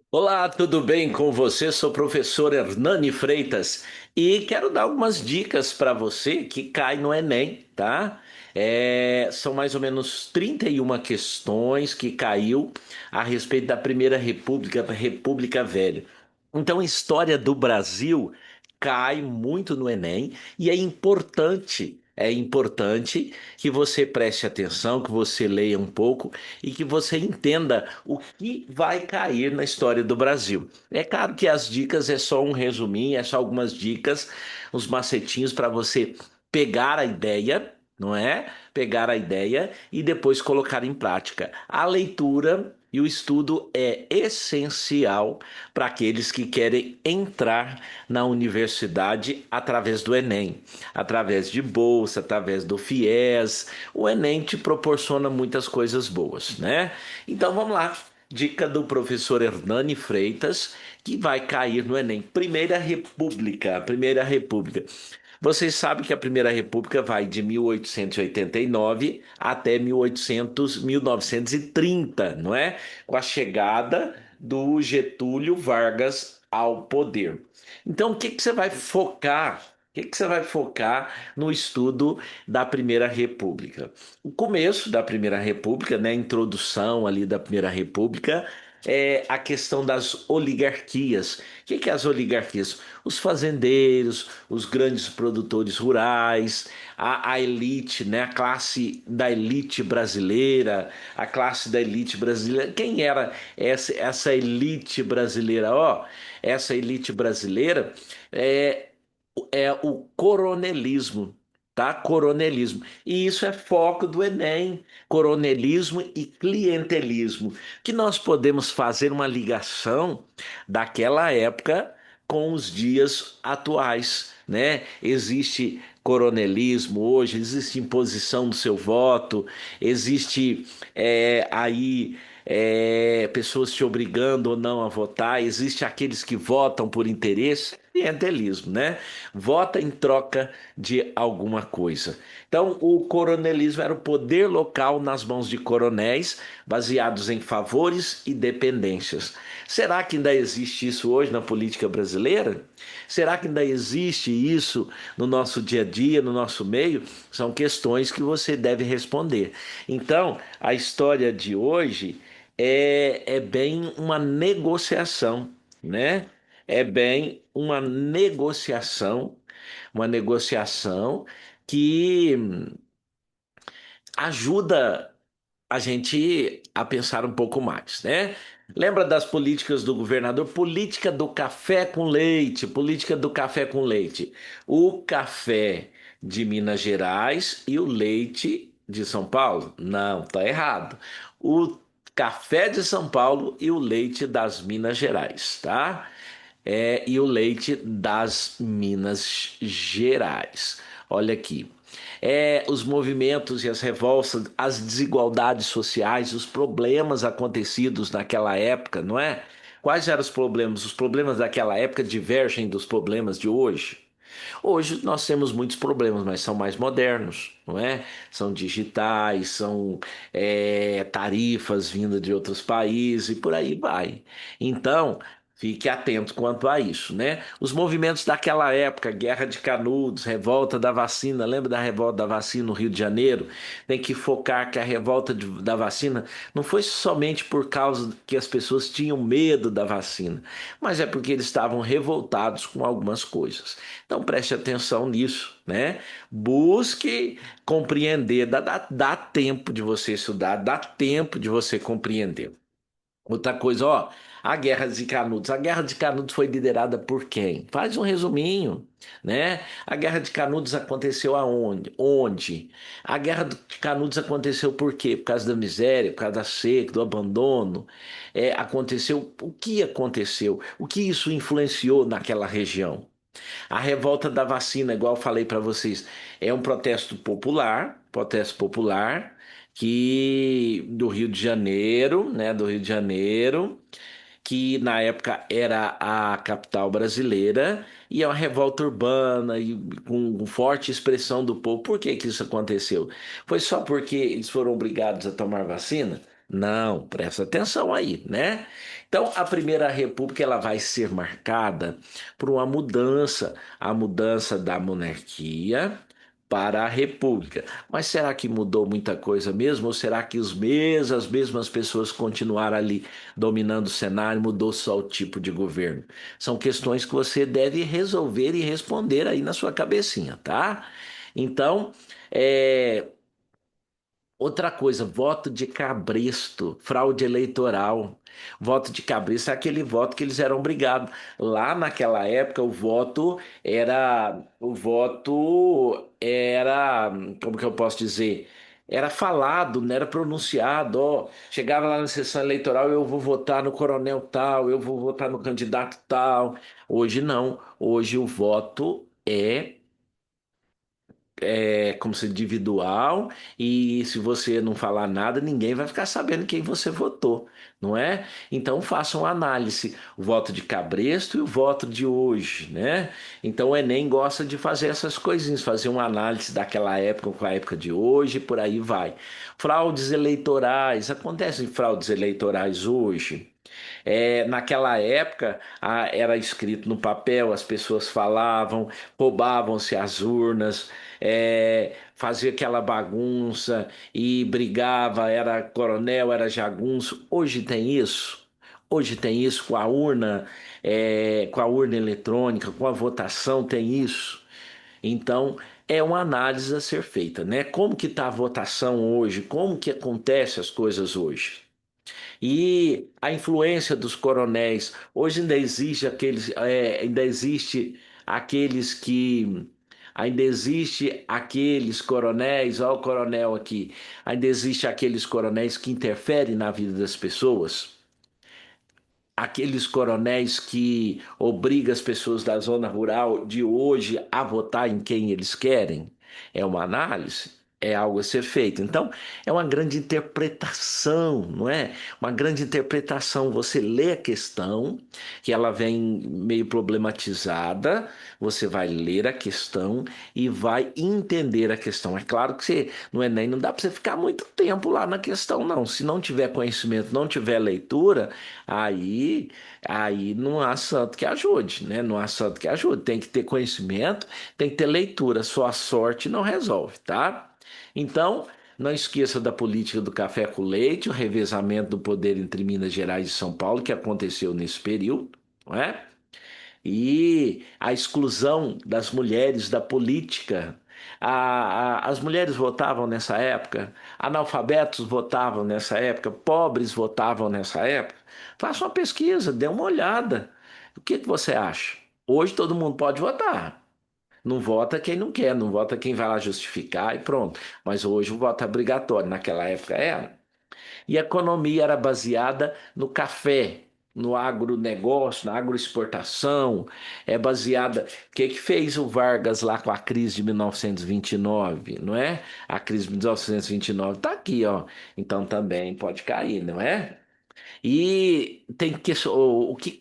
Olá, tudo bem com você? Sou o professor Hernani Freitas e quero dar algumas dicas para você que cai no Enem, tá? São mais ou menos 31 questões que caiu a respeito da Primeira República, República Velha. Então, a história do Brasil cai muito no Enem e é importante que você preste atenção, que você leia um pouco e que você entenda o que vai cair na história do Brasil. É claro que as dicas é só um resuminho, é só algumas dicas, uns macetinhos para você pegar a ideia, não é? Pegar a ideia e depois colocar em prática. A leitura e o estudo é essencial para aqueles que querem entrar na universidade através do Enem, através de bolsa, através do FIES. O Enem te proporciona muitas coisas boas, né? Então vamos lá. Dica do professor Hernani Freitas, que vai cair no Enem. Primeira República. Primeira República. Vocês sabem que a Primeira República vai de 1889 até 1930, não é? Com a chegada do Getúlio Vargas ao poder. Então, o que que você vai focar? O que que você vai focar no estudo da Primeira República? O começo da Primeira República, né, a introdução ali da Primeira República, é a questão das oligarquias. O que que é as oligarquias? Os fazendeiros, os grandes produtores rurais, a elite, né, a classe da elite brasileira, a classe da elite brasileira. Quem era essa elite brasileira? Ó, essa elite brasileira é, é o coronelismo, tá? Coronelismo. E isso é foco do Enem, coronelismo e clientelismo, que nós podemos fazer uma ligação daquela época com os dias atuais, né? Existe coronelismo hoje, existe imposição do seu voto, existe aí pessoas te obrigando ou não a votar, existe aqueles que votam por interesse, clientelismo, né? Vota em troca de alguma coisa. Então, o coronelismo era o poder local nas mãos de coronéis, baseados em favores e dependências. Será que ainda existe isso hoje na política brasileira? Será que ainda existe isso no nosso dia a dia, no nosso meio? São questões que você deve responder. Então, a história de hoje é bem uma negociação, né? É bem uma negociação que ajuda a gente a pensar um pouco mais, né? Lembra das políticas do governador? Política do café com leite, política do café com leite. O café de Minas Gerais e o leite de São Paulo? Não, tá errado. O café de São Paulo e o leite das Minas Gerais, tá? E o leite das Minas Gerais. Olha aqui. Os movimentos e as revoltas, as desigualdades sociais, os problemas acontecidos naquela época, não é? Quais eram os problemas? Os problemas daquela época divergem dos problemas de hoje. Hoje nós temos muitos problemas, mas são mais modernos, não é? São digitais, são tarifas vindas de outros países e por aí vai. Então, fique atento quanto a isso, né? Os movimentos daquela época, Guerra de Canudos, revolta da vacina, lembra da revolta da vacina no Rio de Janeiro? Tem que focar que a da vacina não foi somente por causa que as pessoas tinham medo da vacina, mas é porque eles estavam revoltados com algumas coisas. Então preste atenção nisso, né? Busque compreender, dá tempo de você estudar, dá tempo de você compreender. Outra coisa, ó, a Guerra de Canudos. A Guerra de Canudos foi liderada por quem? Faz um resuminho, né? A Guerra de Canudos aconteceu aonde? Onde? A Guerra de Canudos aconteceu por quê? Por causa da miséria, por causa da seca, do abandono. Aconteceu. O que aconteceu? O que isso influenciou naquela região? A revolta da vacina, igual eu falei para vocês, é um protesto popular que do Rio de Janeiro, né, do Rio de Janeiro, que na época era a capital brasileira, e é uma revolta urbana e com forte expressão do povo. Por que que isso aconteceu? Foi só porque eles foram obrigados a tomar vacina? Não, presta atenção aí, né? Então, a Primeira República ela vai ser marcada por uma mudança, a mudança da monarquia para a República. Mas será que mudou muita coisa mesmo? Ou será que as mesmas pessoas continuaram ali dominando o cenário, mudou só o tipo de governo? São questões que você deve resolver e responder aí na sua cabecinha, tá? Então, é, outra coisa, voto de cabresto, fraude eleitoral. Voto de cabresto é aquele voto que eles eram obrigados. Lá naquela época, o voto era, como que eu posso dizer? Era falado, não era pronunciado. Ó, chegava lá na sessão eleitoral, eu vou votar no coronel tal, eu vou votar no candidato tal. Hoje não. Hoje o voto é como se individual, e se você não falar nada, ninguém vai ficar sabendo quem você votou, não é? Então faça uma análise, o voto de Cabresto e o voto de hoje, né? Então o Enem gosta de fazer essas coisinhas, fazer uma análise daquela época com a época de hoje, por aí vai. Fraudes eleitorais, acontecem fraudes eleitorais hoje. Naquela época, era escrito no papel, as pessoas falavam, roubavam-se as urnas, fazia aquela bagunça e brigava, era coronel, era jagunço. Hoje tem isso. Hoje tem isso com a urna eletrônica, com a votação, tem isso. Então, é uma análise a ser feita, né? Como que está a votação hoje? Como que acontece as coisas hoje? E a influência dos coronéis. Hoje ainda existe aqueles que ainda existe aqueles coronéis, olha o coronel aqui, ainda existe aqueles coronéis que interferem na vida das pessoas, aqueles coronéis que obrigam as pessoas da zona rural de hoje a votar em quem eles querem. É uma análise, é algo a ser feito. Então, é uma grande interpretação, não é? Uma grande interpretação. Você lê a questão, que ela vem meio problematizada, você vai ler a questão e vai entender a questão. É claro que você, no Enem não dá para você ficar muito tempo lá na questão, não. Se não tiver conhecimento, não tiver leitura, Aí, aí não há santo que ajude, né? Não há santo que ajude. Tem que ter conhecimento, tem que ter leitura. Só a sorte não resolve, tá? Então, não esqueça da política do café com leite, o revezamento do poder entre Minas Gerais e São Paulo, que aconteceu nesse período, não é? E a exclusão das mulheres da política. As mulheres votavam nessa época, analfabetos votavam nessa época, pobres votavam nessa época. Faça uma pesquisa, dê uma olhada. O que que você acha? Hoje todo mundo pode votar. Não vota quem não quer, não vota quem vai lá justificar e pronto. Mas hoje o voto é obrigatório. Naquela época era. E a economia era baseada no café, no agronegócio, na agroexportação, é baseada. O que que fez o Vargas lá com a crise de 1929, não é? A crise de 1929 está aqui, ó. Então também pode cair, não é? E tem que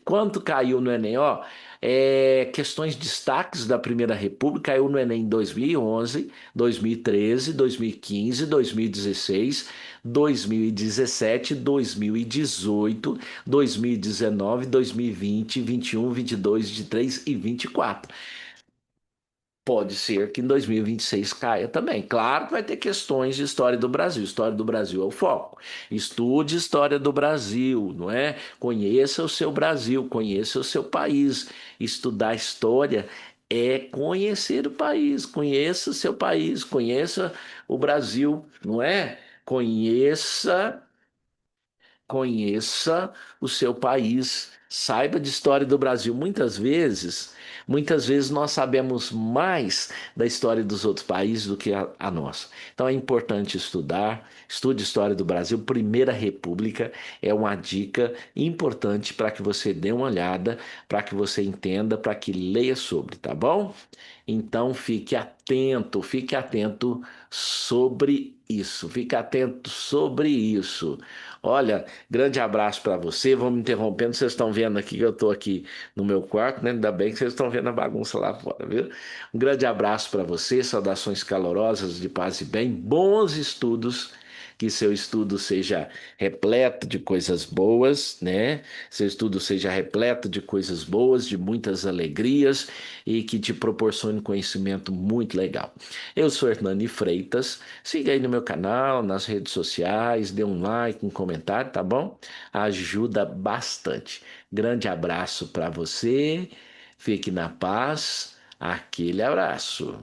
quanto caiu no Enem, ó, questões destaques da Primeira República caiu no Enem em 2011, 2013, 2015, 2016, 2017, 2018, 2019, 2020, 21, 22, 23 e 24. Pode ser que em 2026 caia também. Claro que vai ter questões de história do Brasil. História do Brasil é o foco. Estude história do Brasil, não é? Conheça o seu Brasil, conheça o seu país. Estudar história é conhecer o país, conheça o seu país, conheça o Brasil, não é? Conheça o seu país, saiba de história do Brasil. Muitas vezes nós sabemos mais da história dos outros países do que a nossa. Então é importante estudar, estude história do Brasil. Primeira República é uma dica importante para que você dê uma olhada, para que você entenda, para que leia sobre, tá bom? Então fique atento sobre isso, fique atento sobre isso. Olha, grande abraço para você. Vamos me interrompendo. Vocês estão vendo aqui que eu estou aqui no meu quarto, né? Ainda bem que vocês estão vendo a bagunça lá fora, viu? Um grande abraço para você. Saudações calorosas de paz e bem. Bons estudos. que seu estudo seja repleto de coisas boas, né? Seu estudo seja repleto de coisas boas, de muitas alegrias e que te proporcione conhecimento muito legal. Eu sou Hernani Freitas, siga aí no meu canal, nas redes sociais, dê um like, um comentário, tá bom? Ajuda bastante. Grande abraço para você, fique na paz, aquele abraço.